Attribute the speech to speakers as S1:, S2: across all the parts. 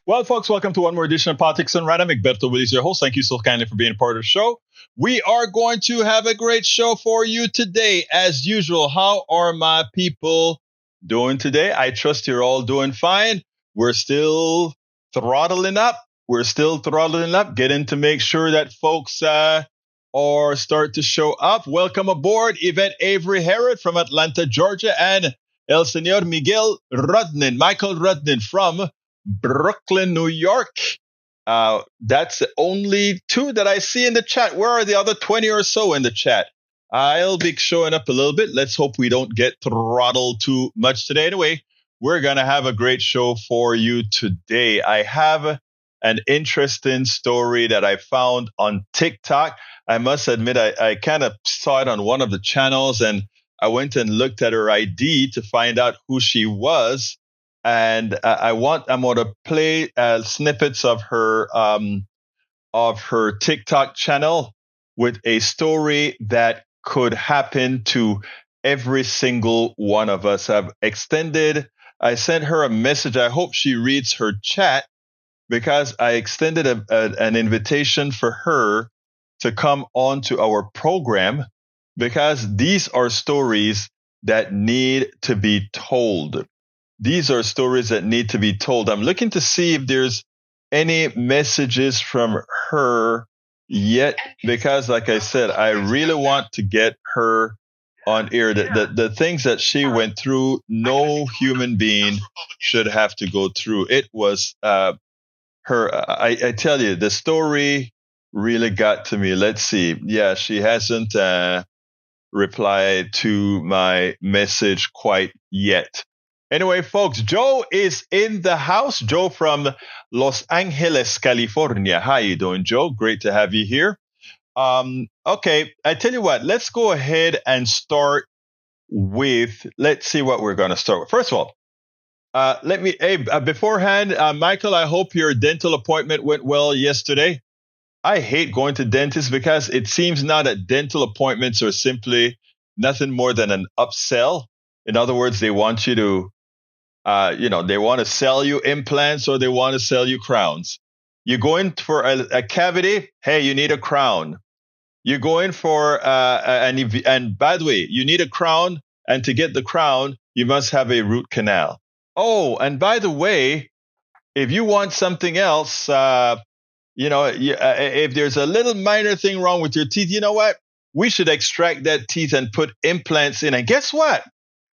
S1: Well, folks, welcome to one more edition of Politics and Random. Egberto, Willies, your host. Thank you so kindly for being a part of the show. We are going to have a great show for you today. As usual, how are my people doing today? I trust you're all doing fine. We're still throttling up. Getting to make sure that folks are start to show up. Welcome aboard, Yvette Avery Herod from Atlanta, Georgia, and El Señor Michael Rudnin from Brooklyn, New York. That's the only two that I see in the chat. Where are the other 20 or so in the chat? I'll be showing up a little bit. Let's hope we don't get throttled too much today. Anyway, we're going to have a great show for you today. I have an interesting story that I found on TikTok. I must admit, I kind of saw it on one of the channels, and I went and looked at her ID to find out who she was. And I'm going to play snippets of her TikTok channel with a story that could happen to every single one of us. I sent her a message. I hope she reads her chat, because I extended an invitation for her to come on to our program, because these are stories that need to be told. These are stories that need to be told. I'm looking to see if there's any messages from her yet, because like I said, I really want to get her on air. The things that she went through, no human being should have to go through. It was I tell you, the story really got to me. Let's see. Yeah, she hasn't replied to my message quite yet. Anyway, folks, Joe is in the house. Joe from Los Angeles, California. How you doing, Joe? Great to have you here. Okay, I tell you what, let's go ahead and start with, let's see what we're going to start with. First of all, beforehand, Michael, I hope your dental appointment went well yesterday. I hate going to dentists, because it seems now that dental appointments are simply nothing more than an upsell. In other words, they want you to, they want to sell you implants, or they want to sell you crowns. You go in for a cavity, hey, you need a crown. You go in for, and by the way, you need a crown, and to get the crown, you must have a root canal. Oh, and by the way, if you want something else, if there's a little minor thing wrong with your teeth, you know what? We should extract that teeth and put implants in. And guess what?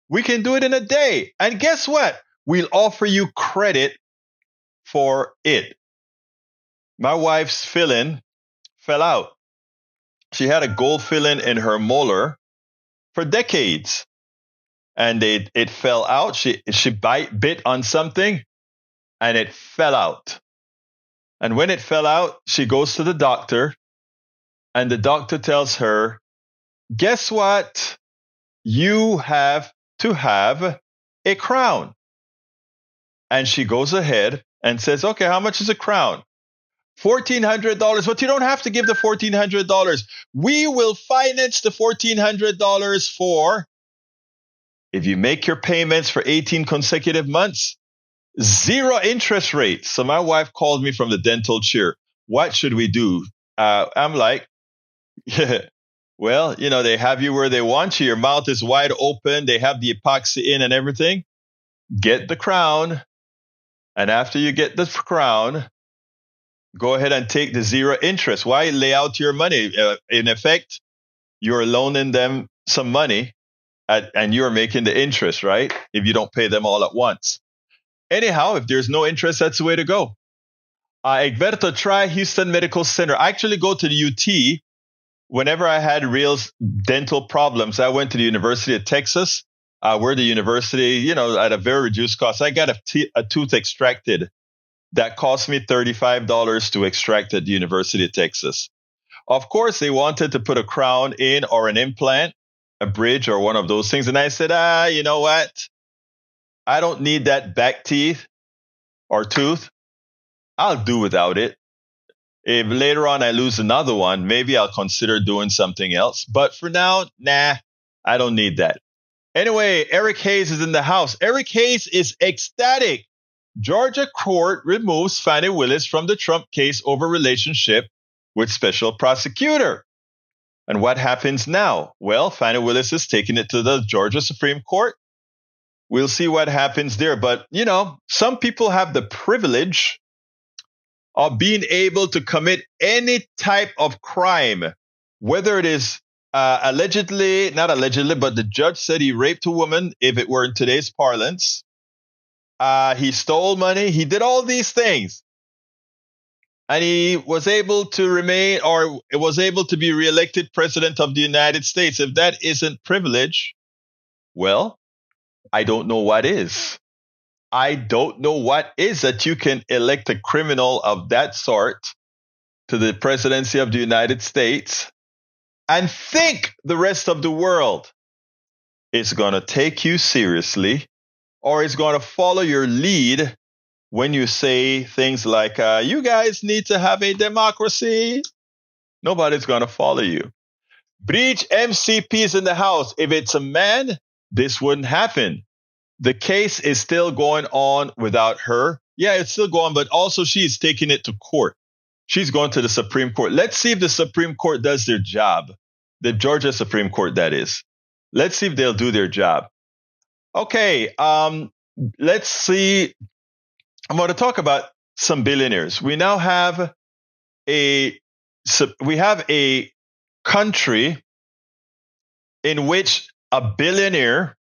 S1: We can do it in a day. And guess what? We'll offer you credit for it. My wife's filling fell out. She had a gold filling in her molar for decades. And it fell out. She bit on something, and it fell out. And when it fell out, she goes to the doctor, and the doctor tells her, guess what? You have to have a crown. And she goes ahead and says, okay, how much is a crown? $1,400, but you don't have to give the $1,400. We will finance the $1,400 for, if you make your payments for 18 consecutive months, 0 interest rate. So my wife called me from the dental chair. What should we do? I'm like, well, they have you where they want you. Your mouth is wide open. They have the epoxy in and everything. Get the crown. And after you get the crown, go ahead and take the 0 interest. Why lay out your money? In effect, you're loaning them some money, and you're making the interest, right? If you don't pay them all at once. Anyhow, if there's no interest, that's the way to go. Egberto, try Houston Medical Center. I actually go to the UT. Whenever I had real dental problems, I went to the University of Texas, where the university, at a very reduced cost. I got a tooth extracted that cost me $35 to extract at the University of Texas. Of course, they wanted to put a crown in, or an implant, a bridge, or one of those things. And I said, you know what? I don't need that back teeth or tooth. I'll do without it. If later on I lose another one, maybe I'll consider doing something else. But for now, nah, I don't need that. Anyway, Eric Hayes is in the house. Eric Hayes is ecstatic Georgia court removes Fani Willis from the Trump case over relationship with special prosecutor. And what happens now? Well, Fani Willis is taking it to the Georgia Supreme Court. We'll see what happens there. But, some people have the privilege of being able to commit any type of crime, whether it is not allegedly, but the judge said he raped a woman, if it were in today's parlance. He stole money. He did all these things. And he was able to remain, or was able to be reelected president of the United States. If that isn't privilege, well, I don't know what is. I don't know what is that you can elect a criminal of that sort to the presidency of the United States and think the rest of the world is going to take you seriously or is going to follow your lead when you say things like, you guys need to have a democracy. Nobody's going to follow you. Breach MCPs in the house. If it's a man, this wouldn't happen. The case is still going on without her. Yeah, it's still going, but also she's taking it to court. She's going to the Supreme Court. Let's see if the Supreme Court does their job. The Georgia Supreme Court, that is. Let's see if they'll do their job. Okay, let's see. I'm going to talk about some billionaires. We now have a country in which a billionaire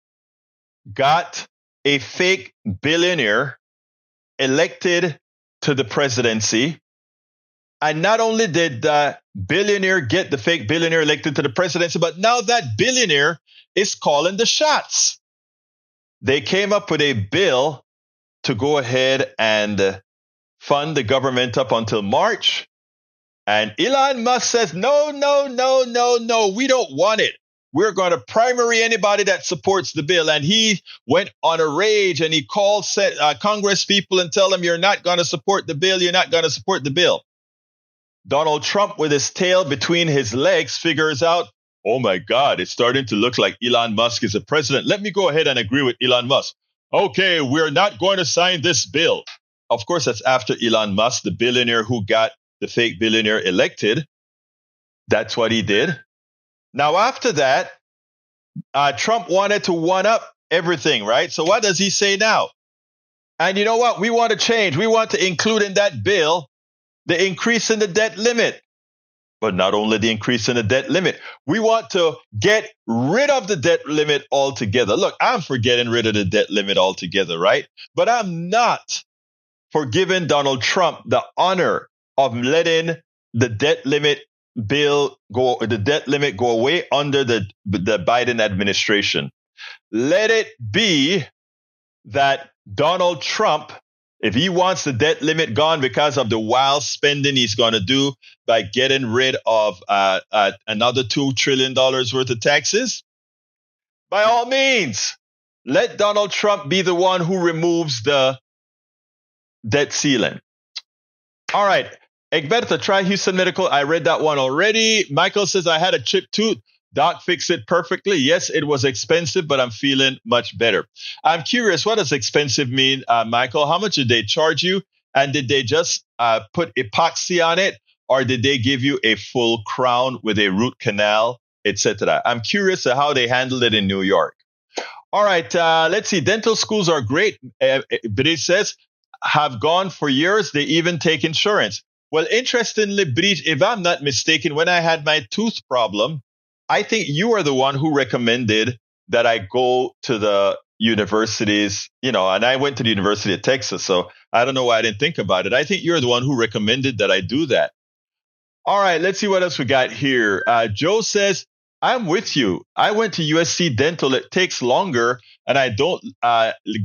S1: got a fake billionaire elected to the presidency. And not only did the billionaire get the fake billionaire elected to the presidency, but now that billionaire is calling the shots. They came up with a bill to go ahead and fund the government up until March. And Elon Musk says, no, we don't want it. We're going to primary anybody that supports the bill. And he went on a rage and he called Congress people and tell them, you're not going to support the bill. You're not going to support the bill. Donald Trump, with his tail between his legs, figures out, oh my God, it's starting to look like Elon Musk is a president. Let me go ahead and agree with Elon Musk. Okay, we're not going to sign this bill. Of course, that's after Elon Musk, the billionaire who got the fake billionaire elected. That's what he did. Now, after that, Trump wanted to one-up everything, right? So what does he say now? And you know what? We want to change. We want to include in that bill the increase in the debt limit. But not only the increase in the debt limit, we want to get rid of the debt limit altogether. Look, I'm for getting rid of the debt limit altogether, right? But I'm not for giving Donald Trump the honor of letting the debt limit go away under the Biden administration. Let it be that Donald Trump, if he wants the debt limit gone because of the wild spending he's going to do by getting rid of another $2 trillion worth of taxes, by all means, let Donald Trump be the one who removes the debt ceiling. All right. Egberto, try Houston Medical. I read that one already. Michael says, I had a chipped tooth. Doc fixed it perfectly. Yes, it was expensive, but I'm feeling much better. I'm curious, what does expensive mean, Michael? How much did they charge you? And did they just put epoxy on it? Or did they give you a full crown with a root canal, etc.? I'm curious how they handled it in New York. All right, let's see. Dental schools are great, but it says, have gone for years. They even take insurance. Well, interestingly, Bridge, if I'm not mistaken, when I had my tooth problem, I think you are the one who recommended that I go to the universities, and I went to the University of Texas, so I don't know why I didn't think about it. I think you're the one who recommended that I do that. All right, let's see what else we got here. Joe says, I'm with you. I went to USC Dental. It takes longer, and I don't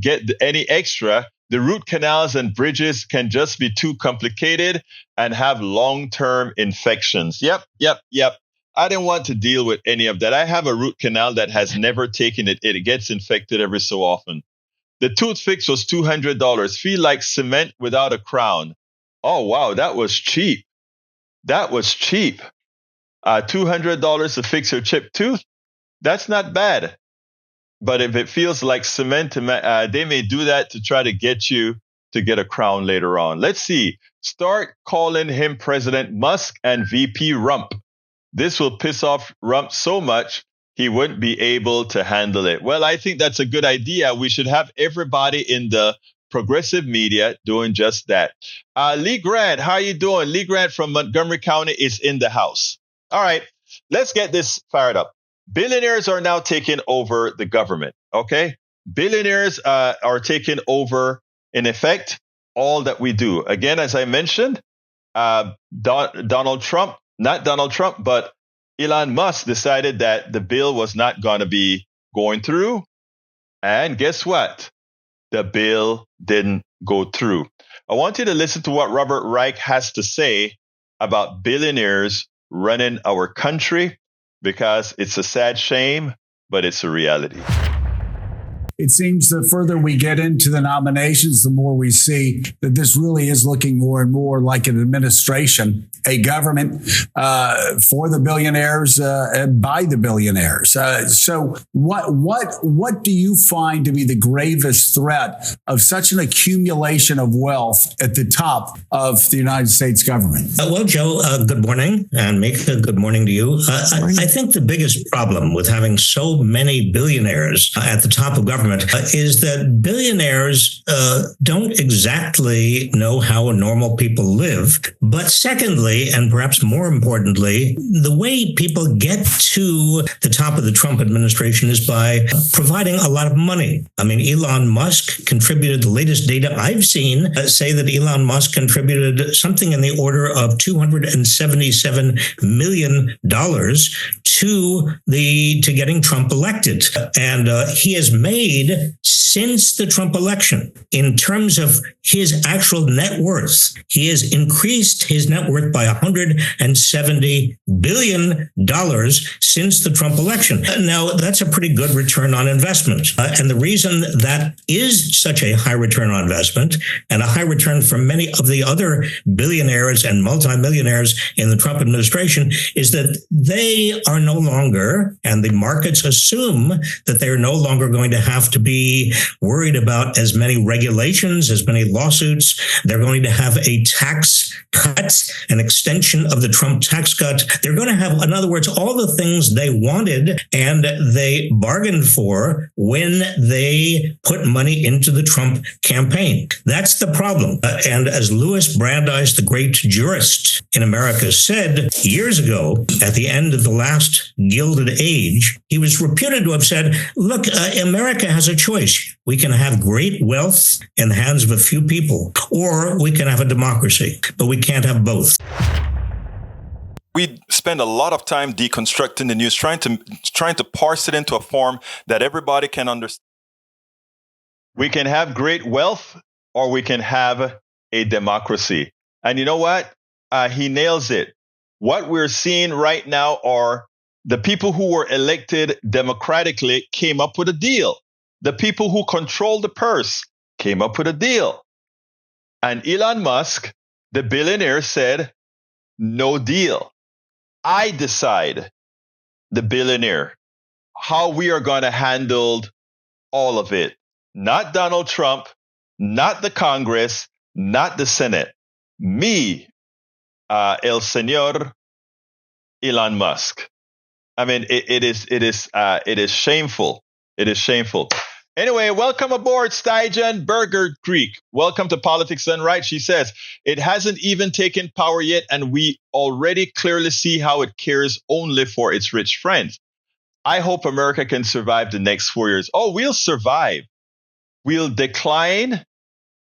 S1: get any extra. The root canals and bridges can just be too complicated and have long-term infections. Yep. I didn't want to deal with any of that. I have a root canal that has never taken it. It gets infected every so often. The tooth fix was $200. Feel like cement without a crown. Oh, wow. That was cheap. $200 to fix your chipped tooth. That's not bad. But if it feels like cement, they may do that to try to get you to get a crown later on. Let's see. Start calling him President Musk and VP Rump. This will piss off Rump so much he wouldn't be able to handle it. Well, I think that's a good idea. We should have everybody in the progressive media doing just that. Lee Grant, how you doing? Lee Grant from Montgomery County is in the house. All right, let's get this fired up. Billionaires are now taking over the government, okay? Billionaires are taking over, in effect, all that we do. Again, as I mentioned, Donald Trump, not Donald Trump, but Elon Musk decided that the bill was not going to be going through. And guess what? The bill didn't go through. I want you to listen to what Robert Reich has to say about billionaires running our country, because it's a sad shame, but it's a reality.
S2: It seems the further we get into the nominations, the more we see that this really is looking more and more like an administration, a government for the billionaires and by the billionaires. So what do you find to be the gravest threat of such an accumulation of wealth at the top of the United States government?
S3: Well, Joe, good morning, and Mika, good morning to you. I think the biggest problem with having so many billionaires at the top of government is that billionaires don't exactly know how normal people live. But secondly, and perhaps more importantly, the way people get to the top of the Trump administration is by providing a lot of money. I mean, Elon Musk contributed, the latest data I've seen say that Elon Musk contributed something in the order of $277 million to getting Trump elected. And he has made, since the Trump election, in terms of his actual net worth, he has increased his net worth by $170 billion since the Trump election. Now, that's a pretty good return on investment. And the reason that is such a high return on investment, and a high return for many of the other billionaires and multimillionaires in the Trump administration, is that they are no longer, and the markets assume that they're no longer going to have to be worried about as many regulations, as many lawsuits. They're going to have a tax cut, an extension of the Trump tax cut. They're going to have, in other words, all the things they wanted and they bargained for when they put money into the Trump campaign. That's the problem. And as Louis Brandeis, the great jurist in America, said years ago, at the end of the last Gilded Age, he was reputed to have said, look, America has a choice. We can have great wealth in the hands of a few people, or we can have a democracy, but we can't have both.
S4: We spend a lot of time deconstructing the news, trying to parse it into a form that everybody can understand.
S1: We can have great wealth, or we can have a democracy. And you know what? He nails it. What we're seeing right now are the people who were elected democratically came up with a deal. The people who control the purse came up with a deal. And Elon Musk, the billionaire, said, no deal. I decide, the billionaire, how we are going to handle all of it. Not Donald Trump, not the Congress, not the Senate. Me, el señor Elon Musk. I mean, it is shameful. It is shameful. Anyway, welcome aboard, Stygian Burger Creek. Welcome to Politics Done Right. She says, it hasn't even taken power yet, and we already clearly see how it cares only for its rich friends. I hope America can survive the next 4 years. Oh, we'll survive. We'll decline,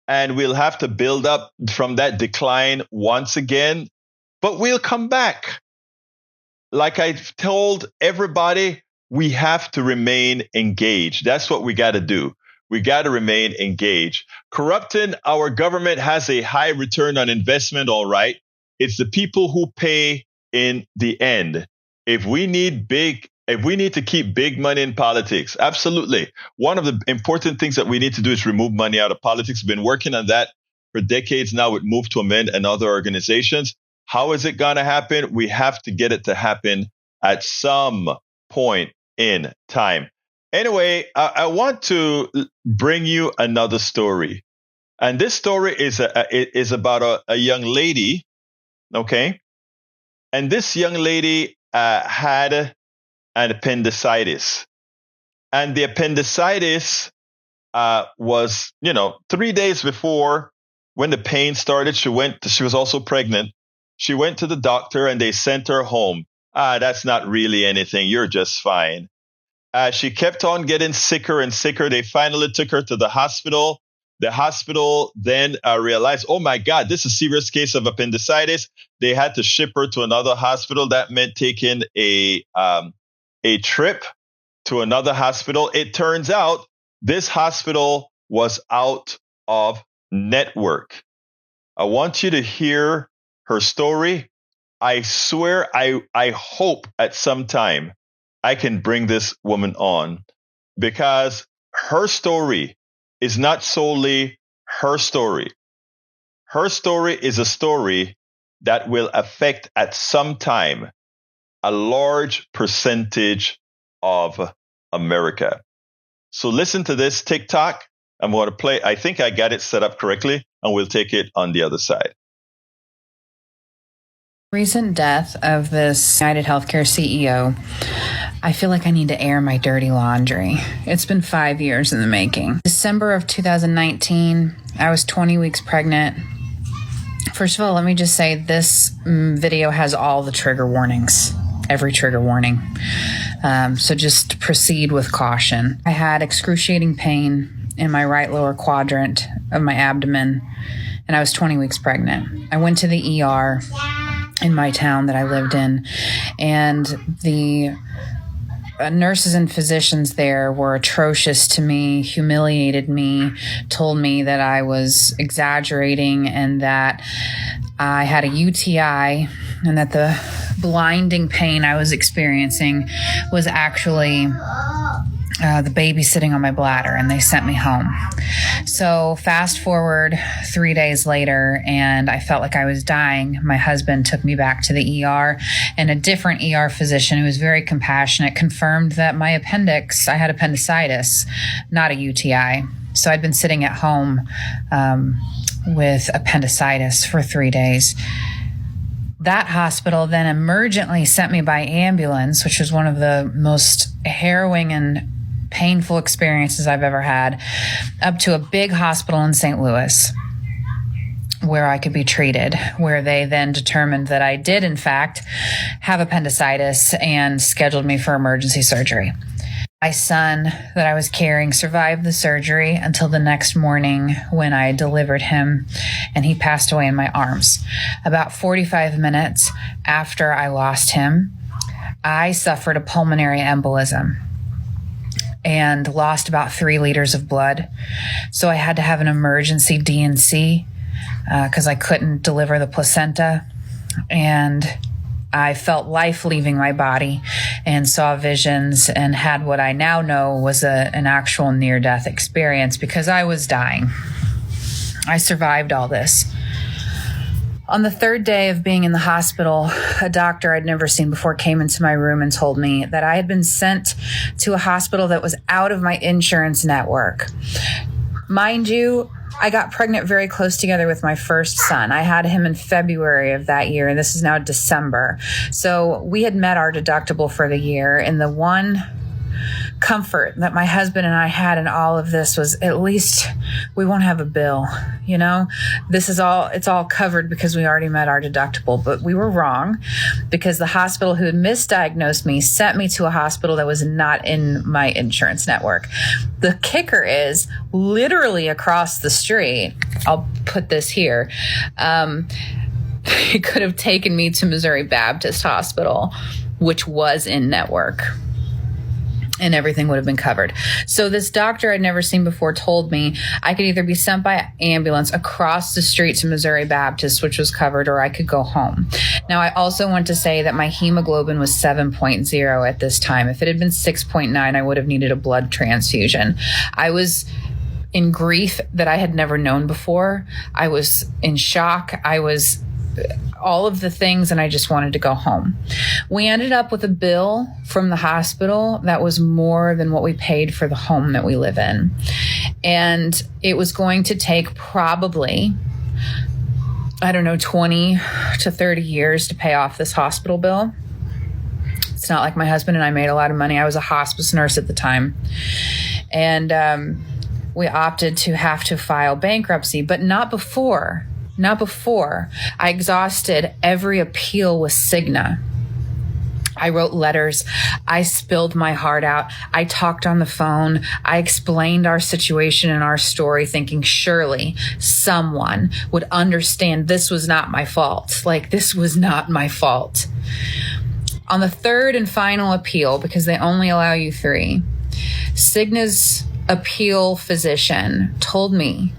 S1: and we'll have to build up from that decline once again, but we'll come back. Like I've told everybody, we have to remain engaged. That's what we got to do. We got to remain engaged. Corrupting our government has a high return on investment, all right. It's the people who pay in the end. If we need to keep big money in politics, absolutely. One of the important things that we need to do is remove money out of politics. We've been working on that for decades now with Move to Amend and other organizations. How is it going to happen? We have to get it to happen at some point in time. Anyway, I want to bring you another story. And this story is about a young lady, okay? And this young lady had an appendicitis. And the appendicitis was, 3 days before when the pain started. She was also pregnant. She went to the doctor and they sent her home. That's not really anything. You're just fine. She kept on getting sicker and sicker. They finally took her to the hospital. The hospital then realized, oh my God, this is a serious case of appendicitis. They had to ship her to another hospital. That meant taking a trip to another hospital. It turns out this hospital was out of network. I want you to hear her story. I swear, I hope at some time I can bring this woman on, because her story is not solely her story. Her story is a story that will affect at some time a large percentage of America. So listen to this TikTok. I'm going to play. I think I got it set up correctly, and we'll take it on the other side.
S5: Recent death of this United Healthcare CEO, I feel like I need to air my dirty laundry. It's been 5 years in the making. December of 2019, I was 20 weeks pregnant. First of all, let me just say this video has all the trigger warnings, every trigger warning. So just proceed with caution. I had excruciating pain in my right lower quadrant of my abdomen, and I was 20 weeks pregnant. I went to the ER in my town that I lived in, and the nurses and physicians there were atrocious to me, humiliated me, told me that I was exaggerating and that I had a UTI and that the blinding pain I was experiencing was actually the baby sitting on my bladder, and they sent me home. So fast forward 3 days later, and I felt like I was dying. My husband took me back to the ER, and a different ER physician who was very compassionate confirmed that I had appendicitis, not a UTI. So I'd been sitting at home with appendicitis for 3 days. That hospital then emergently sent me by ambulance, which was one of the most harrowing and painful experiences I've ever had, up to a big hospital in St. Louis where I could be treated, where they then determined that I did, in fact, have appendicitis and scheduled me for emergency surgery. My son that I was carrying survived the surgery until the next morning when I delivered him, and he passed away in my arms. About 45 minutes after I lost him, I suffered a pulmonary embolism and lost about 3 liters of blood. So I had to have an emergency D&C because I couldn't deliver the placenta. And I felt life leaving my body and saw visions and had what I now know was an actual near-death experience because I was dying. I survived all this. On the 3rd day of being in the hospital, a doctor I'd never seen before came into my room and told me that I had been sent to a hospital that was out of my insurance network. Mind you, I got pregnant very close together with my first son. I had him in February of that year, and this is now December. So we had met our deductible for the year, and the one comfort that my husband and I had in all of this was at least we won't have a bill. It's all covered because we already met our deductible. But we were wrong because the hospital who had misdiagnosed me sent me to a hospital that was not in my insurance network. The kicker is literally across the street. I'll put this here. It could have taken me to Missouri Baptist Hospital, which was in network, and everything would have been covered. So this doctor I'd never seen before told me I could either be sent by ambulance across the street to Missouri Baptist, which was covered, or I could go home. Now, I also want to say that my hemoglobin was 7.0 at this time. If it had been 6.9, I would have needed a blood transfusion. I was in grief that I had never known before. I was in shock. I was all of the things, and I just wanted to go home. We ended up with a bill from the hospital that was more than what we paid for the home that we live in. And it was going to take probably, 20 to 30 years to pay off this hospital bill. It's not like my husband and I made a lot of money. I was a hospice nurse at the time. And we opted to have to file bankruptcy, but not before. I exhausted every appeal with Cigna. I wrote letters. I spilled my heart out. I talked on the phone. I explained our situation and our story, thinking surely someone would understand this was not my fault. This was not my fault. On the third and final appeal, because they only allow you 3, Cigna's appeal physician told me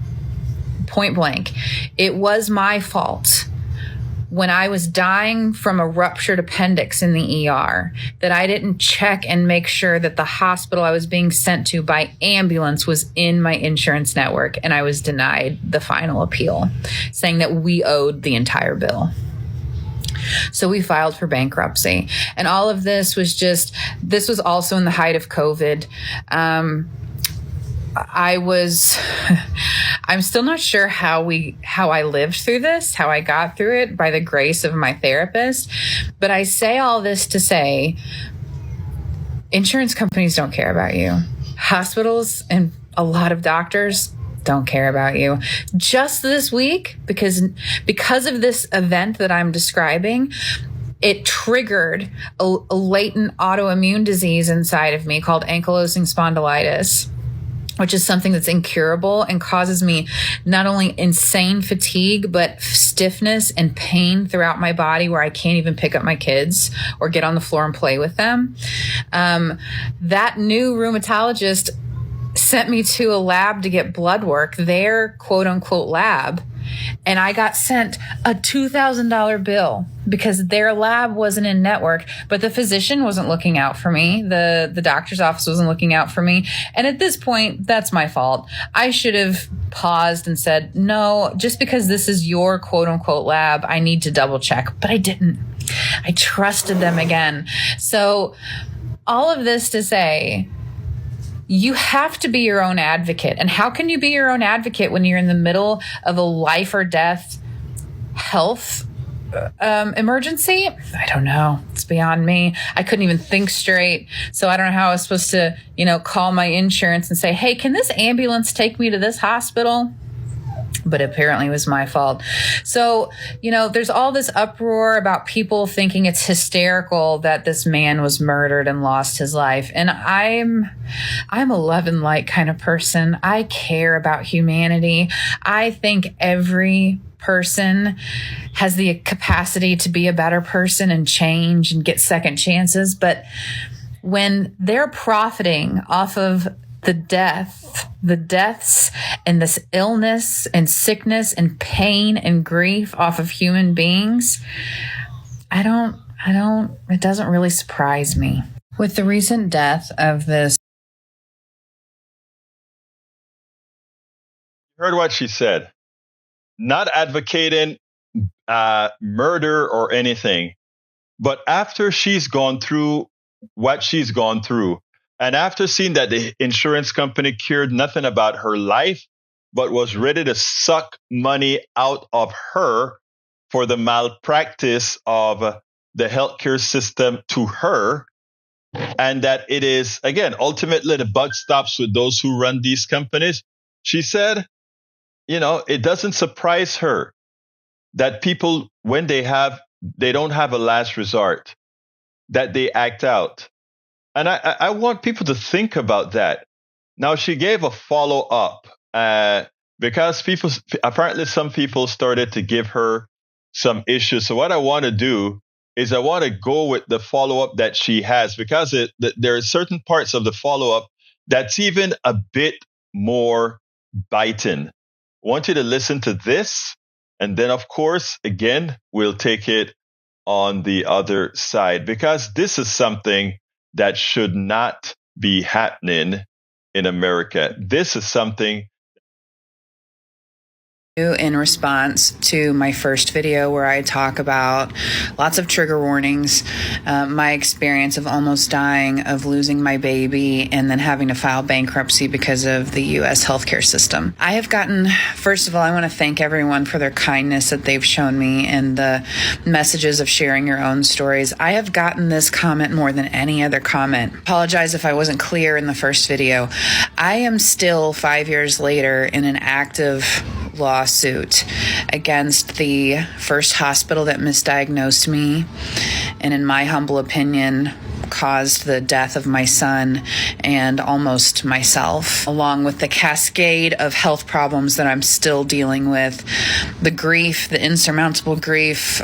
S5: point blank, it was my fault when I was dying from a ruptured appendix in the ER that I didn't check and make sure that the hospital I was being sent to by ambulance was in my insurance network, and I was denied the final appeal, saying that we owed the entire bill. So we filed for bankruptcy. And all of this was also in the height of COVID. I'm still not sure how I lived through this, how I got through it by the grace of my therapist. But I say all this to say, insurance companies don't care about you. Hospitals and a lot of doctors don't care about you. Just this week, because of this event that I'm describing, it triggered a latent autoimmune disease inside of me called ankylosing spondylitis, which is something that's incurable and causes me not only insane fatigue, but stiffness and pain throughout my body where I can't even pick up my kids or get on the floor and play with them. That new rheumatologist sent me to a lab to get blood work, their quote unquote lab. And I got sent a $2,000 bill because their lab wasn't in network, but the physician wasn't looking out for me. The doctor's office wasn't looking out for me. And at this point, that's my fault. I should have paused and said, no, just because this is your quote unquote lab, I need to double check. But I didn't. I trusted them again. So all of this to say, you have to be your own advocate. And how can you be your own advocate when you're in the middle of a life or death health emergency? I don't know. It's beyond me. I couldn't even think straight. So I don't know how I was supposed to, call my insurance and say, hey, can this ambulance take me to this hospital? But apparently it was my fault. So, there's all this uproar about people thinking it's hysterical that this man was murdered and lost his life. And I'm a love and light kind of person. I care about humanity. I think every person has the capacity to be a better person and change and get second chances. But when they're profiting off of the deaths and this illness and sickness and pain and grief off of human beings, it doesn't really surprise me. With the recent death of this.
S1: You heard what she said. Not advocating murder or anything, but after she's gone through what she's gone through, and after seeing that the insurance company cared nothing about her life, but was ready to suck money out of her for the malpractice of the healthcare system to her, and that it is, again, ultimately the buck stops with those who run these companies, she said, it doesn't surprise her that people, when they don't have a last resort, that they act out. And I want people to think about that. Now, she gave a follow-up because apparently some people started to give her some issues. So what I want to do is I want to go with the follow-up that she has, because there are certain parts of the follow-up that's even a bit more biting. I want you to listen to this. And then, of course, again, we'll take it on the other side, because this is something that should not be happening in America. This is something.
S5: In response to my first video where I talk about lots of trigger warnings, my experience of almost dying, of losing my baby, and then having to file bankruptcy because of the U.S. healthcare system. I have gotten, first of all, I want to thank everyone for their kindness that they've shown me and the messages of sharing your own stories. I have gotten this comment more than any other comment. Apologize if I wasn't clear in the first video. I am still 5 years later in an active lawsuit against the first hospital that misdiagnosed me and, in my humble opinion, caused the death of my son and almost myself, along with the cascade of health problems that I'm still dealing with, the grief, the insurmountable grief.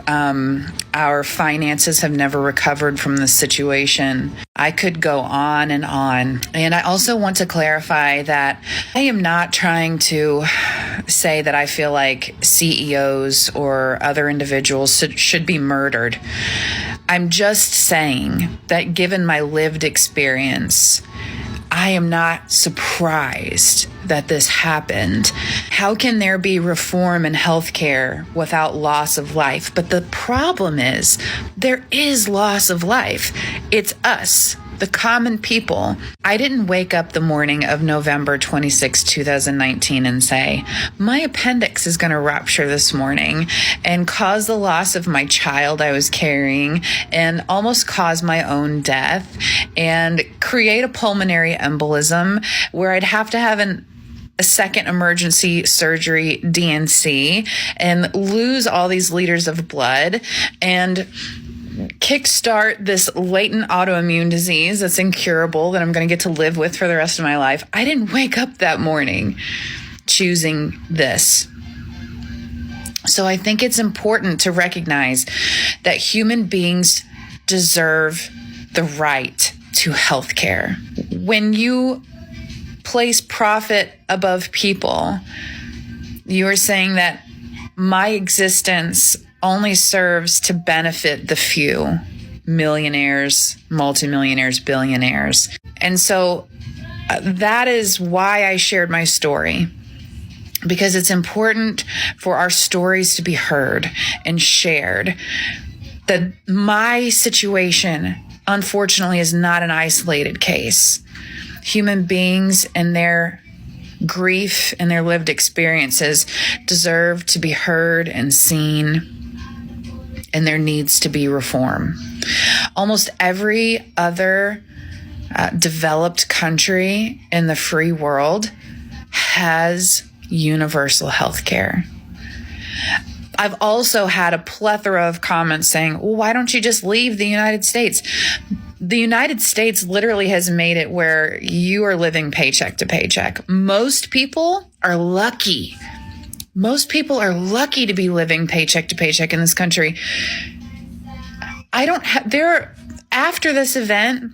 S5: Our finances have never recovered from this situation. I could go on. And I also want to clarify that I am not trying to say that I feel like CEOs or other individuals should be murdered. I'm just saying that given my lived experience, I am not surprised that this happened. How can there be reform in healthcare without loss of life? But the problem is, there is loss of life. It's us, the common people. I didn't wake up the morning of November 26, 2019 and say, my appendix is going to rupture this morning and cause the loss of my child I was carrying and almost cause my own death and create a pulmonary embolism where I'd have to have a second emergency surgery DNC and lose all these liters of blood and kickstart this latent autoimmune disease that's incurable that I'm going to get to live with for the rest of my life. I didn't wake up that morning choosing this. So I think it's important to recognize that human beings deserve the right to health care. When you place profit above people, you are saying that my existence only serves to benefit the few, millionaires, multimillionaires, billionaires. And so that is why I shared my story, because it's important for our stories to be heard and shared. That my situation, unfortunately, is not an isolated case. Human beings and their grief and their lived experiences deserve to be heard and seen, and there needs to be reform. Almost every other developed country in the free world has universal health care. I've also had a plethora of comments saying, well, why don't you just leave the United States? The United States literally has made it where you are living paycheck to paycheck. Most people are lucky. Most people are lucky to be living paycheck to paycheck in this country. After this event,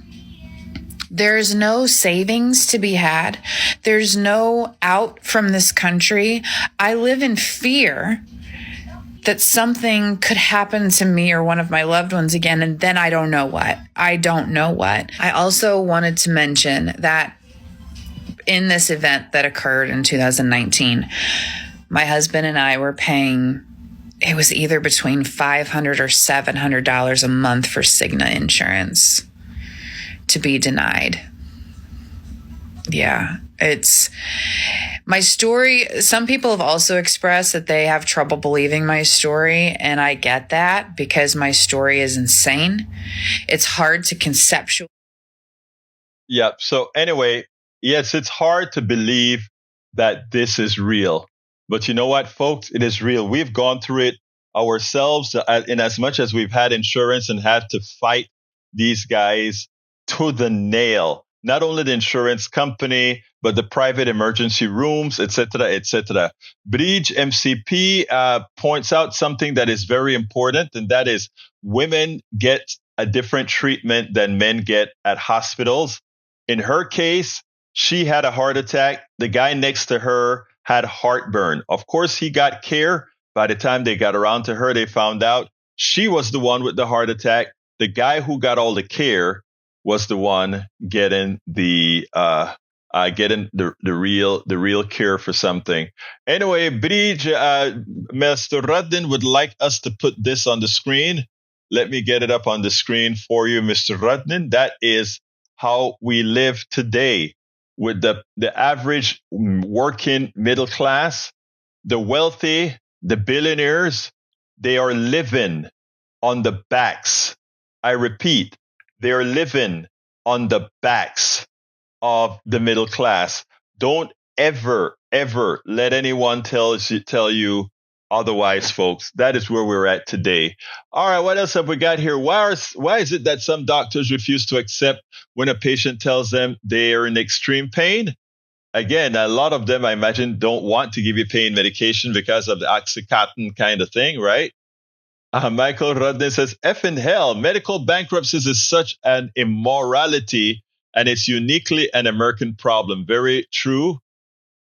S5: there's no savings to be had. There's no out from this country. I live in fear that something could happen to me or one of my loved ones again, and then I don't know what. I also wanted to mention that in this event that occurred in 2019, my husband and I were paying, it was either between $500 or $700 a month for Cigna insurance to be denied. Yeah, it's my story. Some people have also expressed that they have trouble believing my story, and I get that because my story is insane. It's hard to conceptualize.
S1: Yeah. So anyway, yes, it's hard to believe that this is real. But you know what, folks? It is real. We've gone through it ourselves in as much as we've had insurance and had to fight these guys to the nail. Not only the insurance company, but the private emergency rooms, etc., etc. Bridge MCP points out something that is very important, and that is women get a different treatment than men get at hospitals. In her case, she had a heart attack. The guy next to her had heartburn. Of course, he got care. By the time they got around to her, they found out she was the one with the heart attack. The guy who got all the care was the one getting the getting the real cure for something. Anyway, Bridge, Mr. Rattner would like us to put this on the screen. Let me get it up on the screen for you, Mr. Rattner. That is how we live today with the average working middle class, the wealthy, the billionaires. They are living on the backs. I repeat, they are living on the backs of the middle class. Don't ever let anyone tell you otherwise, folks. That is where we're at today. All right, what else have we got here? Why is it that some doctors refuse to accept when a patient tells them they are in extreme pain? Again, a lot of them, I imagine, don't want to give you pain medication because of the Oxycontin kind of thing, right? Michael Rudden says, F in hell, medical bankruptcies is such an immorality, and it's uniquely an American problem. Very true.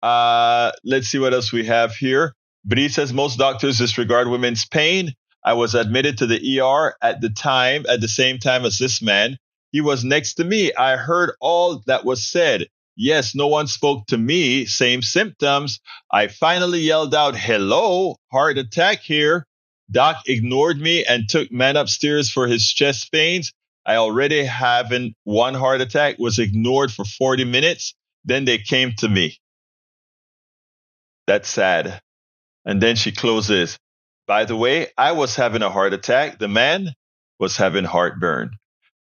S1: Let's see what else we have here. Bri says, most doctors disregard women's pain. I was admitted to the ER at the same time as this man. He was next to me. I heard all that was said. Yes, no one spoke to me. Same symptoms. I finally yelled out, hello, heart attack here. Doc ignored me and took man upstairs for his chest pains. I already having one heart attack, was ignored for 40 minutes. Then they came to me. That's sad. And then she closes. By the way, I was having a heart attack. The man was having heartburn.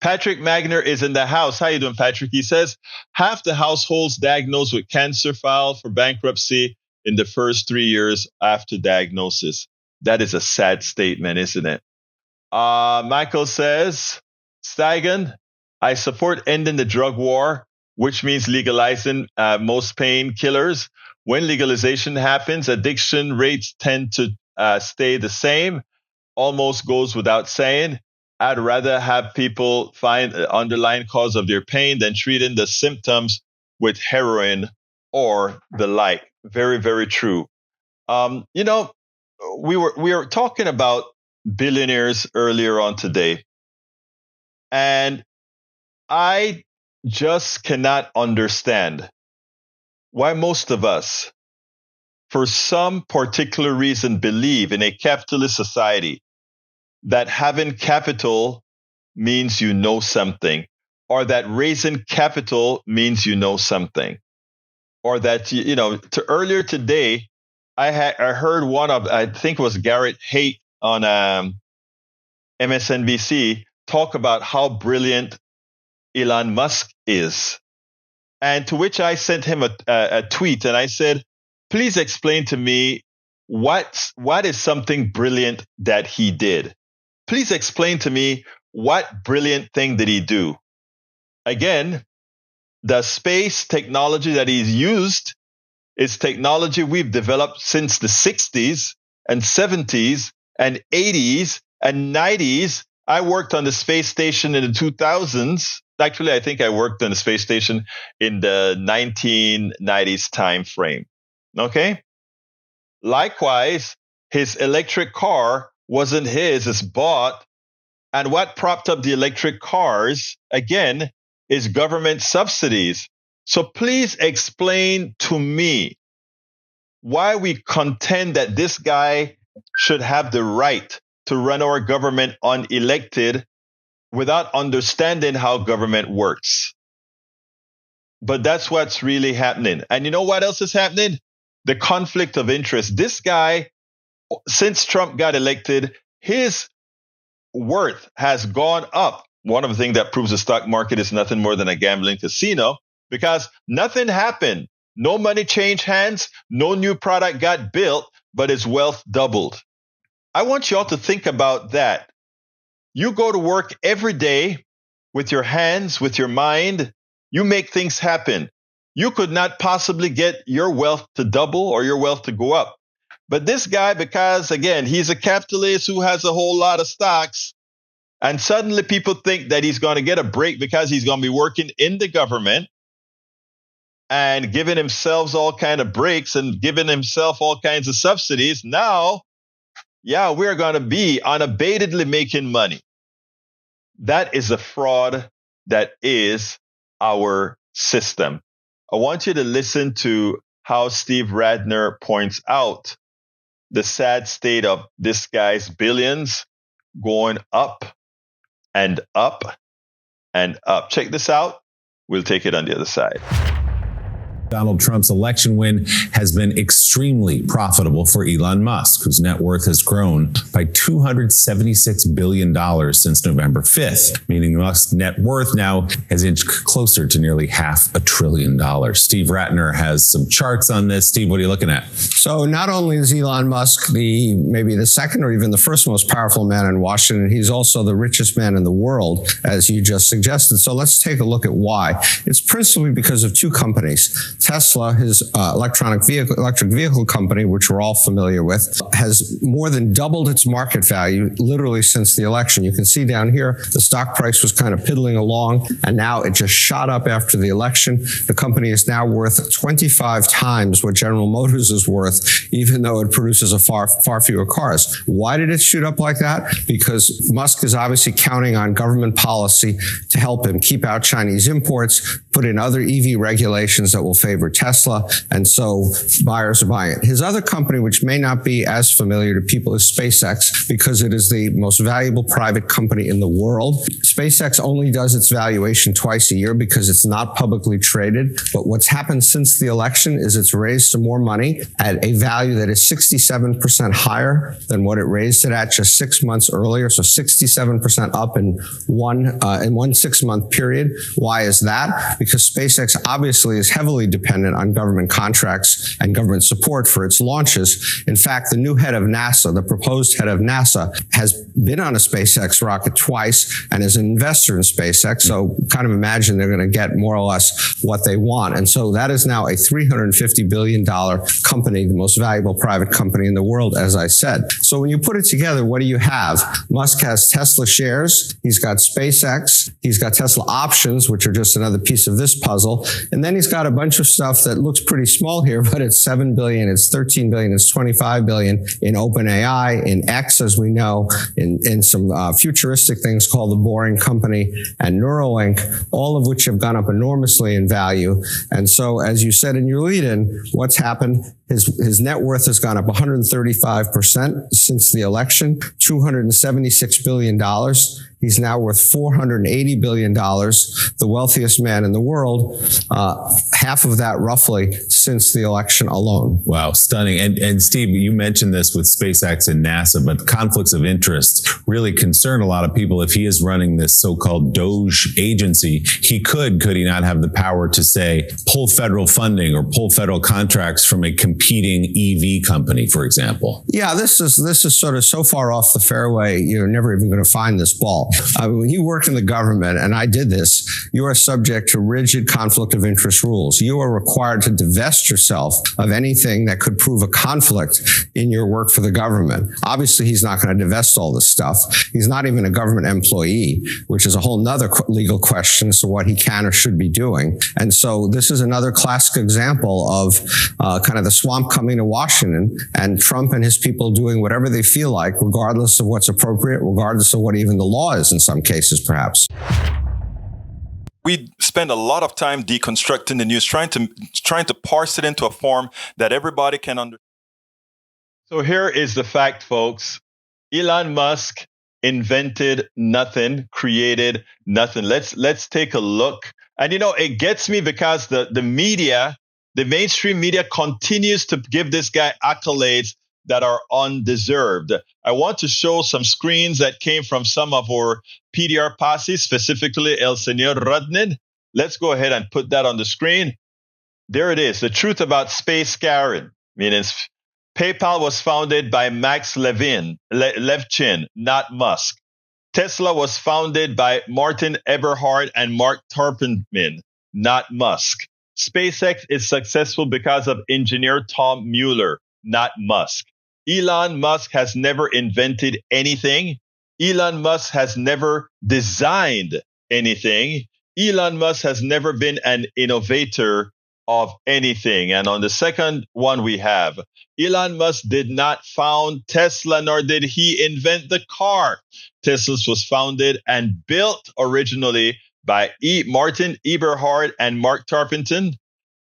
S1: Patrick Magner is in the house. How you doing, Patrick? He says, half the households diagnosed with cancer file for bankruptcy in the first 3 years after diagnosis. That is a sad statement, isn't it? Michael says, Steigen, I support ending the drug war, which means legalizing most painkillers. When legalization happens, addiction rates tend to stay the same. Almost goes without saying. I'd rather have people find the underlying cause of their pain than treating the symptoms with heroin or the like. Very, very true. We were talking about billionaires earlier on today, and I just cannot understand why most of us, for some particular reason, believe in a capitalist society that having capital means you know something, or that raising capital means you know something, or that, earlier today, I heard I think it was Garrett Haight on MSNBC talk about how brilliant Elon Musk is. And to which I sent him a tweet, and I said, please explain to me what is something brilliant that he did. Please explain to me what brilliant thing did he do. Again, the space technology that he's used is technology we've developed since the 60s and 70s and 80s and 90s. I worked on the space station in the 2000s. Actually, I think I worked on the space station in the 1990s time frame. Okay? Likewise, his electric car wasn't his, it's bought. And what propped up the electric cars, again, is government subsidies. So please explain to me why we contend that this guy should have the right to run our government unelected without understanding how government works. But that's what's really happening. And you know what else is happening? The conflict of interest. This guy, since Trump got elected, his worth has gone up. One of the things that proves the stock market is nothing more than a gambling casino, because nothing happened. No money changed hands. No new product got built, but his wealth doubled. I want you all to think about that. You go to work every day with your hands, with your mind. You make things happen. You could not possibly get your wealth to double or your wealth to go up. But this guy, because, again, he's a capitalist who has a whole lot of stocks, and suddenly people think that he's going to get a break because he's going to be working in the government and giving himself all kind of breaks and giving himself all kinds of subsidies. Now, we're going to be unabatedly making money. That is a fraud that is our system. I want you to listen to how Steve Rattner points out the sad state of this guy's billions going up and up and up. Check this out. We'll take it on the other side.
S6: Donald Trump's election win has been extremely profitable for Elon Musk, whose net worth has grown by $276 billion since November 5th, meaning Musk's net worth now has inched closer to nearly $500 billion. Steve Rattner has some charts on this. Steve, what are you looking at?
S7: So not only is Elon Musk maybe the second or even the first most powerful man in Washington, he's also the richest man in the world, as you just suggested. So let's take a look at why. It's principally because of two companies. Tesla, his electric vehicle company, which we're all familiar with, has more than doubled its market value literally since the election. You can see down here, the stock price was kind of piddling along, and now it just shot up after the election. The company is now worth 25 times what General Motors is worth, even though it produces far fewer cars. Why did it shoot up like that? Because Musk is obviously counting on government policy to help him keep out Chinese imports, put in other EV regulations that will favor Tesla, and so buyers are buying it. His other company, which may not be as familiar to people, is SpaceX, because it is the most valuable private company in the world. SpaceX only does its valuation twice a year because it's not publicly traded. But what's happened since the election is it's raised some more money at a value that is 67% higher than what it raised it at just 6 months earlier. So 67% up in one 6 month period. Why is that? Because SpaceX obviously is heavily dependent on government contracts and government support for its launches. In fact, the new head of NASA, the proposed head of NASA, has been on a SpaceX rocket twice and is an investor in SpaceX. So kind of imagine they're going to get more or less what they want. And so that is now a $350 billion company, the most valuable private company in the world, as I said. So when you put it together, what do you have? Musk has Tesla shares. He's got SpaceX. He's got Tesla options, which are just another piece of this puzzle. And then he's got a bunch of stuff that looks pretty small here, but it's 7 billion, it's 13 billion, it's 25 billion in OpenAI, in X, as we know, in some futuristic things called the Boring Company and Neuralink, all of which have gone up enormously in value. And so, as you said in your lead-in, what's happened? His net worth has gone up 135% since the election, $276 billion. He's now worth $480 billion, the wealthiest man in the world, half of that roughly since the election alone.
S6: Wow, stunning. And Steve, you mentioned this with SpaceX and NASA, but conflicts of interest really concern a lot of people. If he is running this so-called Doge agency, could he not have the power to say, pull federal funding or pull federal contracts from a competing EV company, for example?
S7: Yeah, this is sort of so far off the fairway, you're never even going to find this ball. When you work in the government, and I did this, you are subject to rigid conflict of interest rules. You are required to divest yourself of anything that could prove a conflict in your work for the government. Obviously, he's not going to divest all this stuff. He's not even a government employee, which is a whole nother legal question as to what he can or should be doing. And so this is another classic example of kind of the swamp coming to Washington, and Trump and his people doing whatever they feel like, regardless of what's appropriate, regardless of what even the law is in some cases, perhaps.
S4: We spend a lot of time deconstructing the news, trying to parse it into a form that everybody can understand.
S1: So here is the fact, folks. Elon Musk invented nothing, created nothing. Let's take a look. And it gets me because the media, the mainstream media, continues to give this guy accolades that are undeserved. I want to show some screens that came from some of our PDR posse, specifically El Señor Rattner. Let's go ahead and put that on the screen. There it is. The truth about space Karen. Meaning PayPal was founded by Max Levchin, not Musk. Tesla was founded by Martin Eberhard and Mark Tarpenman, not Musk. SpaceX is successful because of engineer Tom Mueller, not Musk. Elon Musk has never invented anything. Elon Musk has never designed anything. Elon Musk has never been an innovator of anything. And on the second one we have, Elon Musk did not found Tesla, nor did he invent the car. Tesla was founded and built originally by Martin Eberhard and Mark Tarpenman.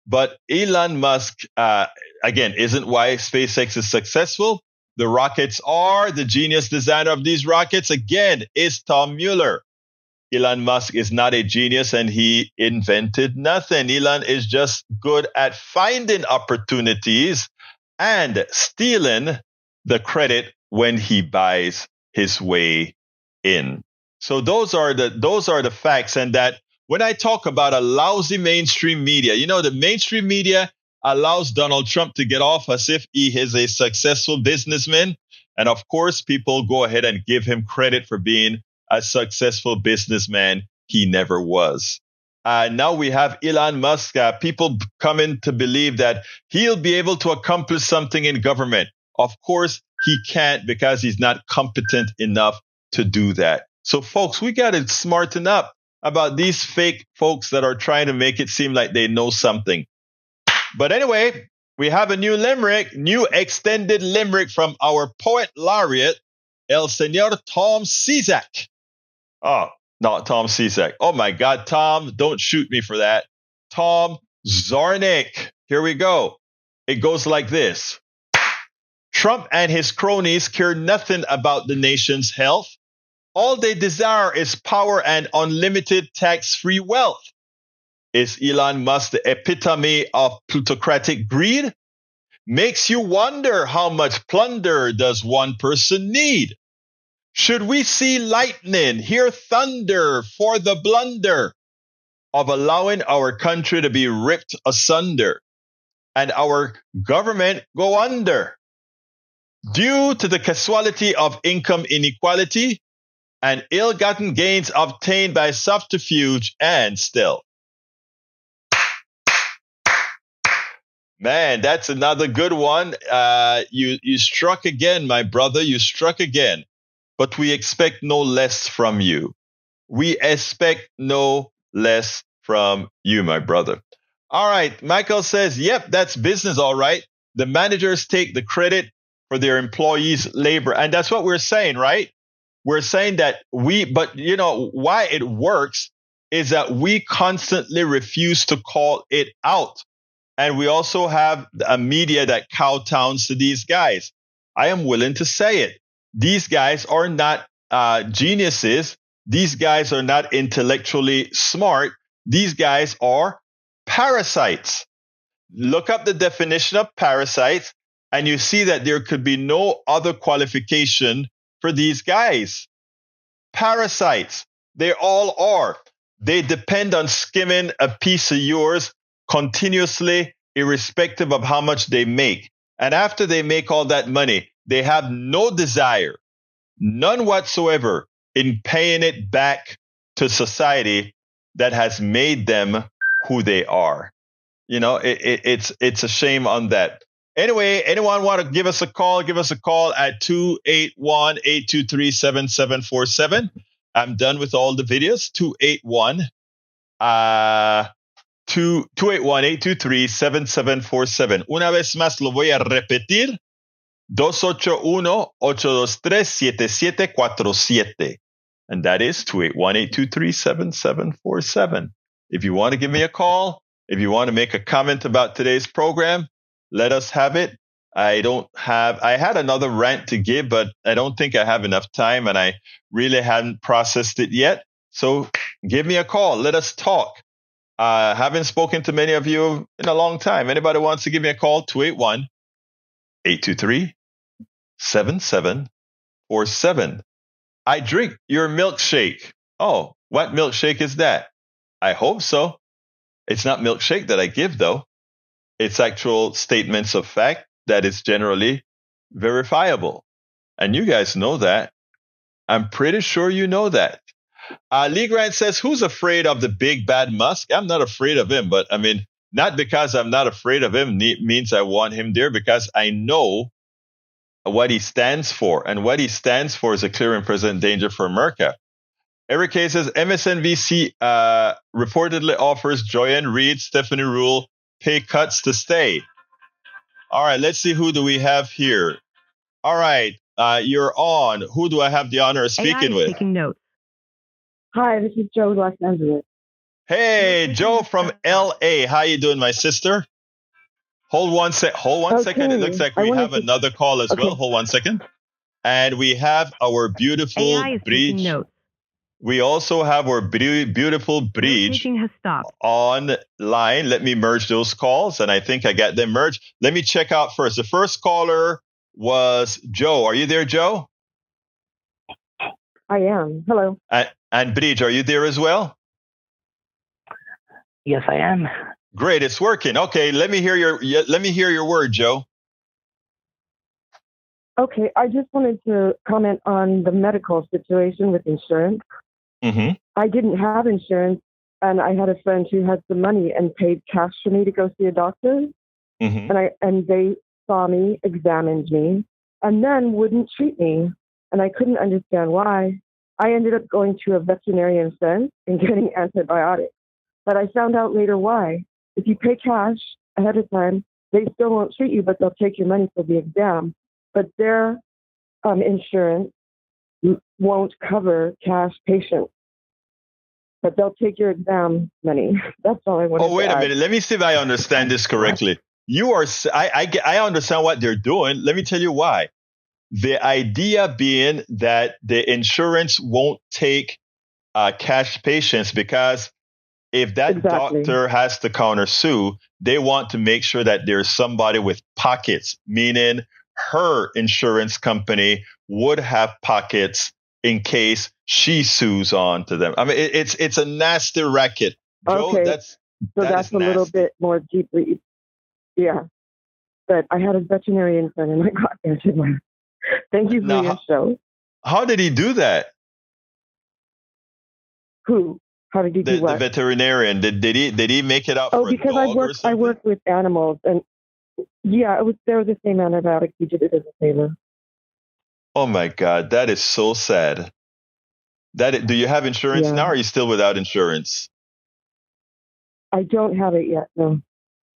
S1: But Elon Musk, again, isn't why SpaceX is successful. The rockets are. The genius designer of these rockets, again, is Tom Mueller. Elon Musk is not a genius and he invented nothing. Elon is just good at finding opportunities and stealing the credit when he buys his way in. So those are the facts. And that when I talk about a lousy mainstream media, the mainstream media allows Donald Trump to get off as if he is a successful businessman. And of course, people go ahead and give him credit for being a successful businessman. He never was. Now we have Elon Musk, people coming to believe that he'll be able to accomplish something in government. Of course, he can't because he's not competent enough to do that. So folks, we got to smarten up about these fake folks that are trying to make it seem like they know something. But anyway, we have a new limerick, new extended limerick from our poet laureate, El Señor Tom Cizek. Oh, not Tom Cizek. Oh my God, Tom, don't shoot me for that. Tom Zarnik. Here we go. It goes like this. Trump and his cronies care nothing about the nation's health. All they desire is power and unlimited tax-free wealth. Is Elon Musk the epitome of plutocratic greed? Makes you wonder how much plunder does one person need? Should we see lightning, hear thunder for the blunder of allowing our country to be ripped asunder and our government go under due to the casualty of income inequality and ill-gotten gains obtained by subterfuge and stealth? Man, that's another good one. You struck again, my brother. You struck again. But we expect no less from you. We expect no less from you, my brother. All right. Michael says, yep, that's business. All right. The managers take the credit for their employees' labor. And that's what we're saying, right? We're saying that but why it works is that we constantly refuse to call it out. And we also have a media that kowtowns to these guys. I am willing to say it. These guys are not geniuses. These guys are not intellectually smart. These guys are parasites. Look up the definition of parasites, and you see that there could be no other qualification for these guys. Parasites. They all are. They depend on skimming a piece of yours continuously, irrespective of how much they make. And after they make all that money, they have no desire, none whatsoever, in paying it back to society that has made them who they are. It's a shame on that. Anyway, anyone want to give us a call? Give us a call at 281-823-7747. I'm done with all the videos. 281-823-7747. Una vez más lo voy a repetir. 281-823-7747. And that is 281-823-7747. If you want to give me a call, if you want to make a comment about today's program, let us have it. I had another rant to give, but I don't think I have enough time and I really haven't processed it yet. So give me a call. Let us talk. Haven't spoken to many of you in a long time. Anybody wants to give me a call? 281-823-7747. I drink your milkshake. Oh, what milkshake is that? I hope so. It's not milkshake that I give, though. It's actual statements of fact that is generally verifiable. And you guys know that. I'm pretty sure you know that. Lee Grant says, who's afraid of the big bad Musk? I'm not afraid of him, but I mean, not because I'm not afraid of him means I want him there, because I know what he stands for. And what he stands for is a clear and present danger for America. Eric K says, MSNBC reportedly offers Joyanne Reid, Stephanie Rule pay cuts to stay. All right, let's see, who do we have here? All right, you're on. Who do I have the honor of speaking with?
S8: Taking notes. Hi, this is Joe, Los Angeles.
S1: Hey, Joe from LA. How you doing, my sister? Hold one second. It looks like we have another call as well. Hold 1 second. And we have our beautiful
S8: AI is taking
S1: Breach.
S8: notes.
S1: We also have our beautiful Breach
S8: Taking has stopped.
S1: online. Let me merge those calls, and I think I got them merged. Let me check out first. The first caller was Joe. Are you there, Joe?
S9: I am. Hello.
S1: And Breach, are you there as well?
S10: Yes, I am.
S1: Great, it's working. Okay, let me hear your word, Joe.
S9: Okay, I just wanted to comment on the medical situation with insurance.
S1: Mm-hmm.
S9: I didn't have insurance, and I had a friend who had some money and paid cash for me to go see a doctor.
S1: Mm-hmm.
S9: And they saw me, examined me, and then wouldn't treat me. And I couldn't understand why. I ended up going to a veterinarian friend and getting antibiotics. But I found out later why. If you pay cash ahead of time, they still won't treat you, but they'll take your money for the exam. But their insurance won't cover cash patients. But they'll take your exam money. That's all I wanted to add.
S1: Oh, wait a minute. Let me see if I understand this correctly. I understand what they're doing. Let me tell you why. The idea being that the insurance won't take cash patients because if that doctor has to countersue, they want to make sure that there's somebody with pockets, meaning her insurance company would have pockets in case she sues on to them. I mean, it's a nasty racket. Joe,
S9: okay,
S1: that's
S9: a little bit more deeply. Yeah, but I had a veterinarian friend and I got antibiotics. Thank you for your show.
S1: How did he do that?
S9: Who? How did he do what?
S1: The veterinarian. Did he make it out for a dog or something?
S9: I work with animals, and yeah, they were the same antibiotics. He did it as a favor.
S1: Oh my God, that is so sad. Do you have insurance now, or are you still without insurance?
S9: I don't have it yet, no.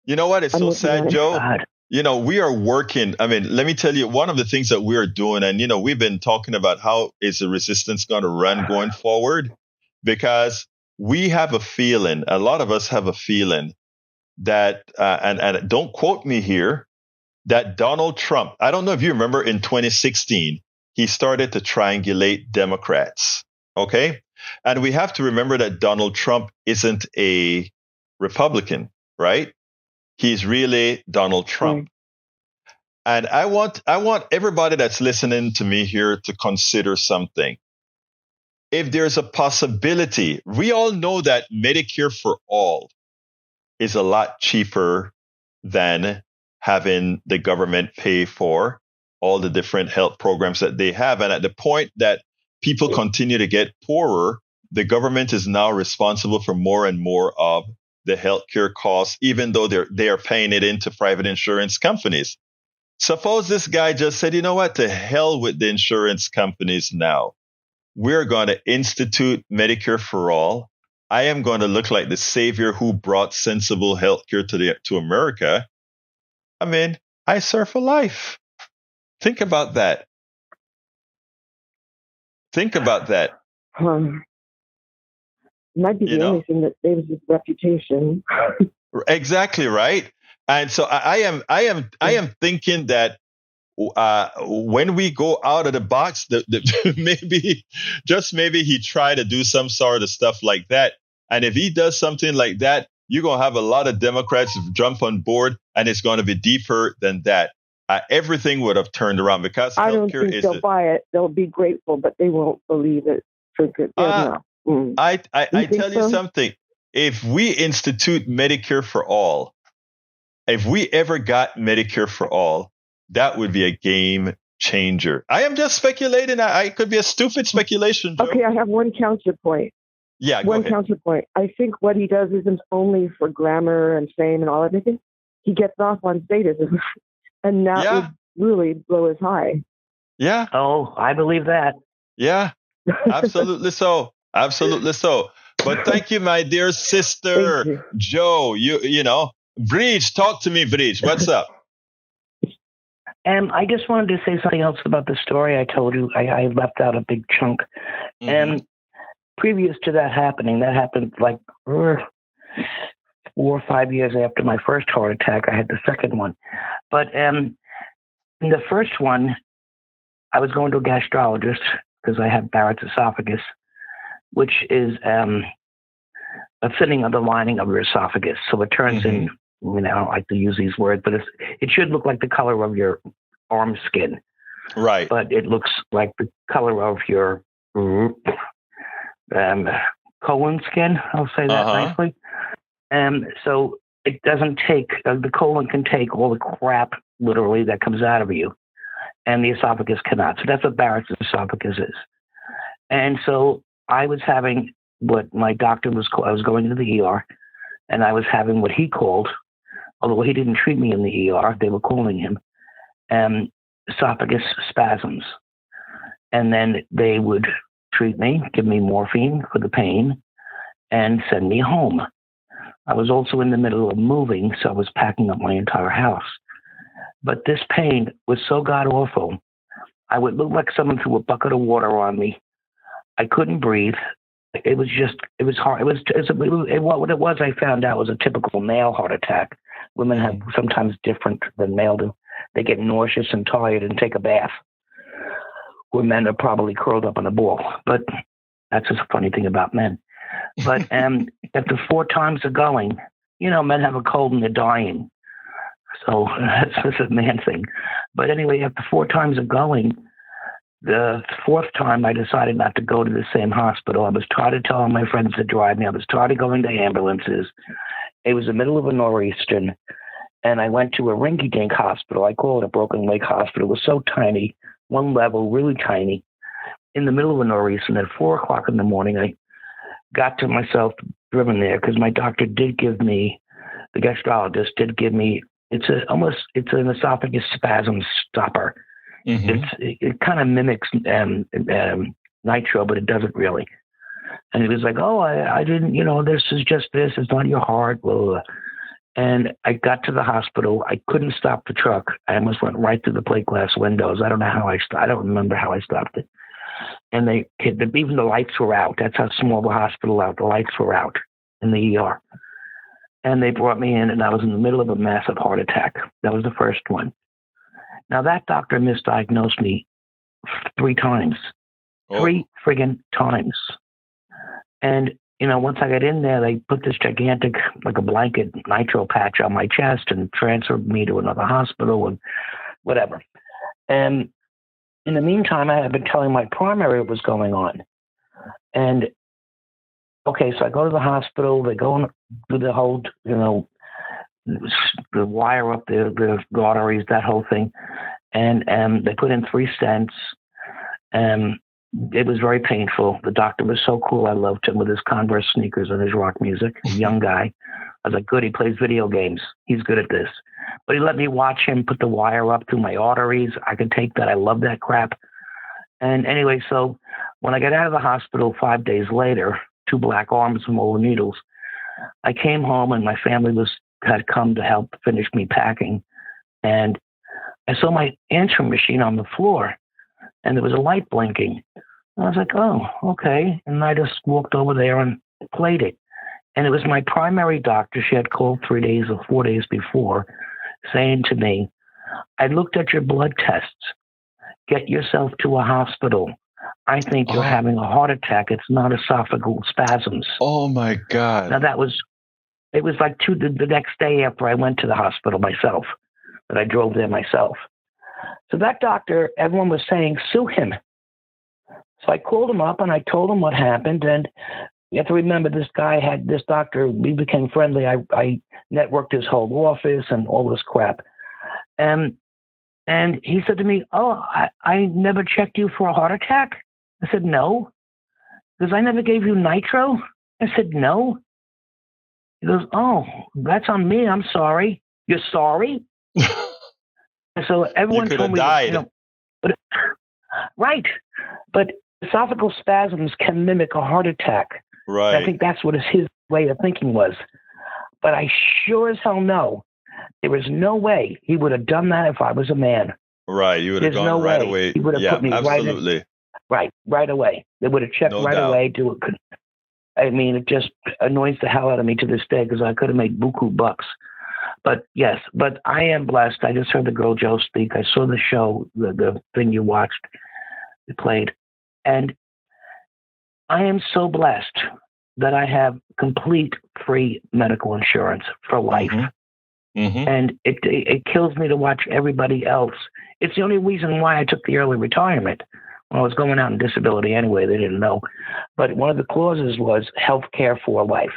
S1: You know what? It's so sad, Joe.
S10: God.
S1: You know, we are working. I mean, let me tell you, one of the things that we are doing, and, you know, we've been talking about how is the resistance going to run going forward, because we have a feeling, a lot of us have a feeling that, and don't quote me here, that Donald Trump, I don't know if you remember in 2016, he started to triangulate Democrats. Okay. And we have to remember that Donald Trump isn't a Republican, right? He's really Donald Trump. And I want everybody that's listening to me here to consider something. If there's a possibility, we all know that Medicare for all is a lot cheaper than having the government pay for all the different health programs that they have. And at the point that people continue to get poorer, the government is now responsible for more and more of the healthcare costs, even though they are paying it into private insurance companies. Suppose this guy just said, you know what, to hell with the insurance companies now. We're going to institute Medicare for all. I am going to look like the savior who brought sensible healthcare to America. I mean, I serve for life. Think about that. Think about that.
S9: Might be the only thing that saves his reputation.
S1: Exactly right. And so I am thinking that when we go out of the box, maybe he tried to do some sort of stuff like that. And if he does something like that, you're going to have a lot of Democrats jump on board, and it's going to be deeper than that. Everything would have turned around because
S9: I don't think they'll buy it. They'll be grateful, but they won't believe it for good.
S1: I tell you something. If we institute Medicare for all, if we ever got Medicare for all, that would be a game changer. I am just speculating. I could be a stupid speculation, Joe.
S9: Okay, I have one counterpoint.
S1: Yeah, go ahead.
S9: Counterpoint. I think what he does isn't only for glamour and fame and all everything. He gets off on sadism, and that would really blow his high. Yeah.
S10: Oh, I believe that.
S1: Yeah, absolutely so. Absolutely so. But thank you, my dear sister, Joe. You know, Breach, talk to me, Breach. What's up?
S10: I just wanted to say something else about the story I told you. I left out a big chunk.
S8: previous to that happening, that happened like 4 or 5 years after my first heart attack. I had the second one. But in the first one, I was going to a gastrologist because I have Barrett's esophagus, which is a thinning of the lining of your esophagus. So it turns in, I don't like to use these words, but it should look like the color of your arm skin.
S1: Right.
S8: But it looks like the color of your colon skin. I'll say that nicely. So it doesn't take, the colon can take all the crap, literally, that comes out of you, and the esophagus cannot. So that's what Barrett's esophagus is. And so I was having what my doctor was, I was going to the ER, and I was having what he called, although he didn't treat me in the ER, they were calling him, esophagus spasms. And then they would treat me, give me morphine for the pain, and send me home. I was also in the middle of moving, so I was packing up my entire house. But this pain was so god-awful. I would look like someone threw a bucket of water on me. I couldn't breathe. It was hard. What it was, I found out, was a typical male heart attack. Women have sometimes different than male do. They get nauseous and tired and take a bath. Where men are probably curled up on a ball. But that's just a funny thing about men. But after 4 times of going, men have a cold and they're dying. So that's just a man thing. But anyway, after 4 times of going, the 4th time I decided not to go to the same hospital. I was tired of telling my friends to drive me. I was tired of going to ambulances. It was the middle of a nor'easter, and I went to a rinky-dink hospital. I call it a Broken Lake Hospital. It was so tiny, 1 level, really tiny, in the middle of a nor'easter. And at 4 o'clock in the morning, I got to myself driven there because my doctor did give me, the gastrologist did give me, it's an esophagus spasm stopper. It kind of mimics nitro, but it doesn't really. And he was like, "Oh, I didn't, this is just this. It's not your heart." Blah, blah, blah. And I got to the hospital. I couldn't stop the truck. I almost went right through the plate glass windows. I don't know how I don't remember how I stopped it. And even the lights were out. That's how small the hospital was. The lights were out in the ER. And they brought me in, and I was in the middle of a massive heart attack. That was the first one. Now, that doctor misdiagnosed me 3 times. 3 friggin' times. And, once I got in there, they put this gigantic, like a blanket nitro patch on my chest and transferred me to another hospital and whatever. And in the meantime, I had been telling my primary what was going on. And, okay, so I go to the hospital. They go through the whole, the wire up the arteries, that whole thing. And they put in 3 stents. It was very painful. The doctor was so cool. I loved him with his Converse sneakers and his rock music. A young guy. I was like, good, he plays video games. He's good at this. But he let me watch him put the wire up through my arteries. I could take that. I love that crap. And anyway, so when I got out of the hospital 5 days later, 2 black arms from all the needles, I came home and my family had come to help finish me packing. And I saw my answering machine on the floor, and there was a light blinking. I was like, oh, okay. And I just walked over there and played it. And it was my primary doctor. She had called 3 days or 4 days before, saying to me, I looked at your blood tests. Get yourself to a hospital. I think you're having a heart attack. It's not esophageal spasms.
S1: Oh, my God.
S8: Now, it was like the next day after I went to the hospital myself, that I drove there myself. So that doctor, everyone was saying, sue him. So I called him up and I told him what happened. And you have to remember, this doctor, we became friendly. I networked his whole office and all this crap. And he said to me, oh, I never checked you for a heart attack. I said, no. Because I never gave you nitro. I said, no. He goes, oh, that's on me. I'm sorry. You're sorry? So everyone told me,
S1: died.
S8: Right. But esophageal spasms can mimic a heart attack.
S1: Right.
S8: I think that's what his way of thinking was. But I sure as hell know there was no way he would have done that if I was a man.
S1: Right. You would have gone right away.
S8: He would have put me
S1: absolutely.
S8: right away. They would have checked away. I mean, it just annoys the hell out of me to this day because I could have made buku bucks. But yes, but I am blessed. I just heard the girl Joe speak. I saw the show, the thing you watched, you played. And I am so blessed that I have complete free medical insurance for life. And it kills me to watch everybody else. It's the only reason why I took the early retirement. When I was going out on disability anyway, they didn't know. But one of the clauses was health care for life.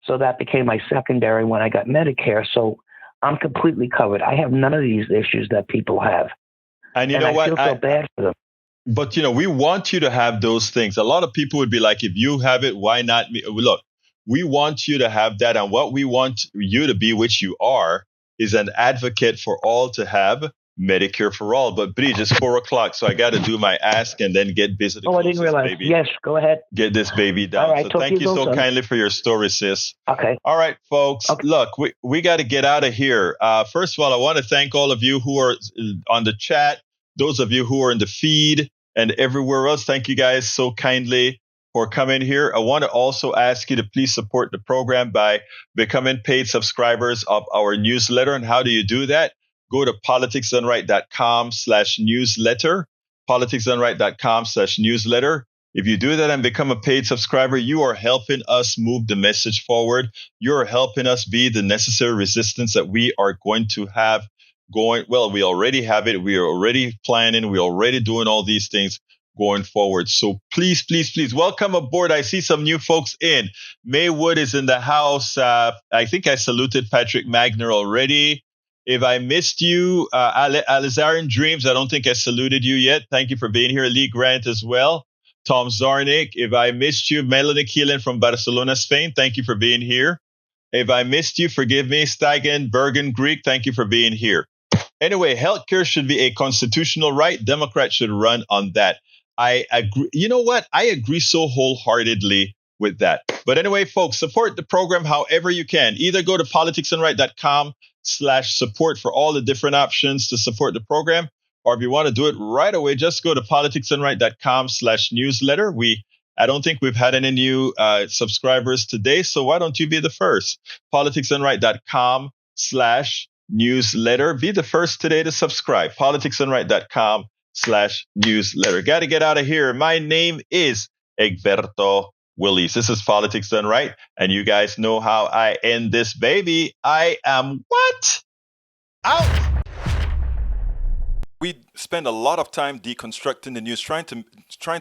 S8: So that became my secondary when I got Medicare. So I'm completely covered. I have none of these issues that people have.
S1: And you know what?
S8: I feel so bad for them.
S1: But, we want you to have those things. A lot of people would be like, if you have it, why not me? Look, we want you to have that. And what we want you to be, which you are, is an advocate for all to have Medicare for all. But Bridge, it's 4:00, so I got to do my ask and then get busy.
S8: I didn't realize.
S1: Baby.
S8: Yes, go ahead.
S1: Get this baby down.
S8: All right,
S1: so thank you so kindly for your story, sis.
S8: Okay.
S1: All right, folks.
S8: Okay.
S1: Look, we got to get out of here. First of all, I want to thank all of you who are on the chat, those of you who are in the feed and everywhere else. Thank you guys so kindly for coming here. I want to also ask you to please support the program by becoming paid subscribers of our newsletter. And how do you do that? Go to politicsdoneright.com/newsletter, politicsdoneright.com/newsletter. If you do that and become a paid subscriber, you are helping us move the message forward. You're helping us be the necessary resistance that we are going to have going. Well, we already have it. We are already planning. We're already doing all these things going forward. So please, please, please welcome aboard. I see some new folks in. Maywood is in the house. I think I saluted Patrick Magner already. If I missed you, Alizarian Dreams, I don't think I saluted you yet. Thank you for being here. Lee Grant as well. Tom Zarnik. If I missed you, Melanie Keelan from Barcelona, Spain. Thank you for being here. If I missed you, forgive me. Stagen Bergen Greek. Thank you for being here. Anyway, healthcare should be a constitutional right. Democrats should run on that. I agree. You know what? I agree so wholeheartedly with that. But anyway, folks, support the program however you can. Either go to politicsdoneright.com/support for all the different options to support the program. Or if you want to do it right away, just go to politicsdoneright.com/newsletter. I don't think we've had any new subscribers today. So why don't you be the first? politicsdoneright.com/newsletter. Be the first today to subscribe. politicsdoneright.com/newsletter. Got to get out of here. My name is Egberto Willies. This is Politics Done Right. And you guys know how I end this baby. I am what? Out.
S4: We spend a lot of time deconstructing the news, trying to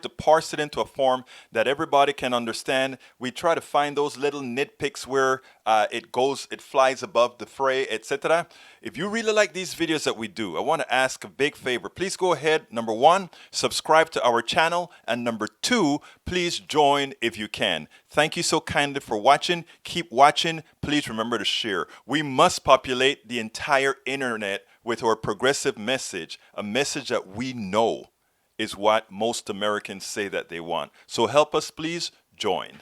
S4: parse it into a form that everybody can understand. We try to find those little nitpicks where it flies above the fray, etc. If you really like these videos that we do, I want to ask a big favor. Please go ahead. Number 1, subscribe to our channel. And number 2, please join if you can. Thank you so kindly for watching. Keep watching. Please remember to share. We must populate the entire internet with our progressive message, a message that we know is what most Americans say that they want. So help us, please join.